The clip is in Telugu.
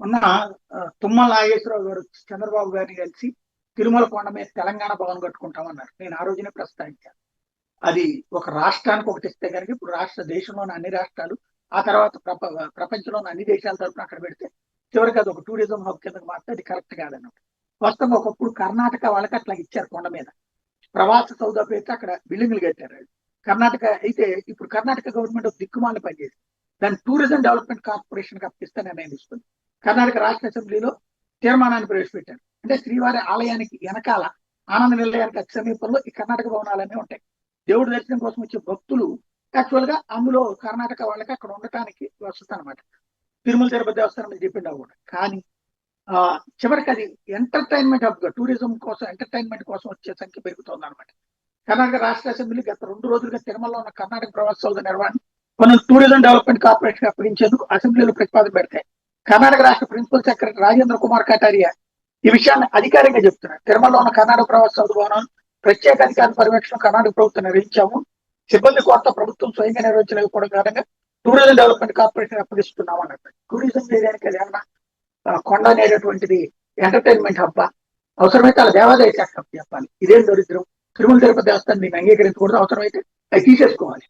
మొన్న తుమ్మల నాగేశ్వరరావు గారు చంద్రబాబు గారిని కలిసి తిరుమల కొండ మీద తెలంగాణ భవన్ కట్టుకుంటామన్నారు. నేను ఆ రోజునే ప్రస్తావించాను. అది ఒక రాష్ట్రానికి ఒకటి ఇస్తే కనుక ఇప్పుడు దేశంలోని అన్ని రాష్ట్రాలు, ఆ తర్వాత ప్రపంచంలోని అన్ని దేశాల తరఫున అక్కడ పెడితే చివరికి అది ఒక టూరిజం హబ్ కిందకి మాత్రం అది కరెక్ట్ కాదన్నమాట. వాస్తవంగా ఒకప్పుడు కర్ణాటక వాళ్ళకి అట్లా ఇచ్చారు కొండ మీద ప్రవాస సౌద పెడితే అక్కడ బిల్డింగ్లు కట్టారు. కర్ణాటక అయితే ఇప్పుడు కర్ణాటక గవర్నమెంట్ ఒక దిక్కుమాల పనిచేసి దాన్ని టూరిజం డెవలప్మెంట్ కార్పొరేషన్ కి అప్పిస్తే నిర్ణయం తీసుకుంది. కర్ణాటక రాష్ట్ర అసెంబ్లీలో తీర్మానాన్ని ప్రవేశపెట్టారు. అంటే శ్రీవారి ఆలయానికి వెనకాల ఆనంద నిలయానికి అతి సమీపంలో ఈ కర్ణాటక భవనాలన్నీ ఉంటాయి. దేవుడి దర్శనం కోసం వచ్చే భక్తులు యాక్చువల్ గా అందులో కర్ణాటక వాళ్ళకి అక్కడ ఉండటానికి వస్తుంది అనమాట. తిరుమల తిరుపతి దేవస్థానం చెప్పిండా కూడా. కానీ చివరికి అది ఎంటర్టైన్మెంట్ హబ్ గా టూరిజం కోసం ఎంటర్టైన్మెంట్ కోసం వచ్చే సంఖ్య పెరుగుతుంది అనమాట. కర్ణాటక రాష్ట్ర అసెంబ్లీ గత 2 రోజులుగా తిరుమలలో ఉన్న కర్ణాటక ప్రవాసోత్సవ నిర్వహణ కొన్ని టూరిజం డెవలప్మెంట్ కార్పొరేషన్ అప్పగించేందుకు అసెంబ్లీలో ప్రతిపాదన పెడతాయి. కర్ణాటక రాష్ట్ర ప్రిన్సిపల్ సెక్రటరీ రాజేంద్ర కుమార్ కటారియా ఈ విషయాన్ని అధికారికంగా చెప్తున్నారు. తిరుమలలో ఉన్న కర్ణాటక ప్రవాసోత్సవ భవనం ప్రత్యేక అధికార పర్యవేక్షణ కర్ణాటక ప్రభుత్వం నిర్వహించాము. సిబ్బంది కొరత ప్రభుత్వం స్వయంగా నిర్వహించలేకపోవడం కారణంగా టూరిజం డెవలప్మెంట్ కార్పొరేషన్ అప్పగిస్తున్నాం అన్నట్టు. టూరిజం ఏరియానికి అది ఏమన్నా కొండ అనేటటువంటిది ఎంటర్టైన్మెంట్ హబ్బా? అవసరమైతే అలా దేవాదాయ శాఖ చెప్పాలి. ఇదేం దరిద్రం. తిరుమల తిరుపతి దేవస్థానం దీన్ని అంగీకరించకూడదు. అవసరమైతే అది తీసేసుకోవాలి.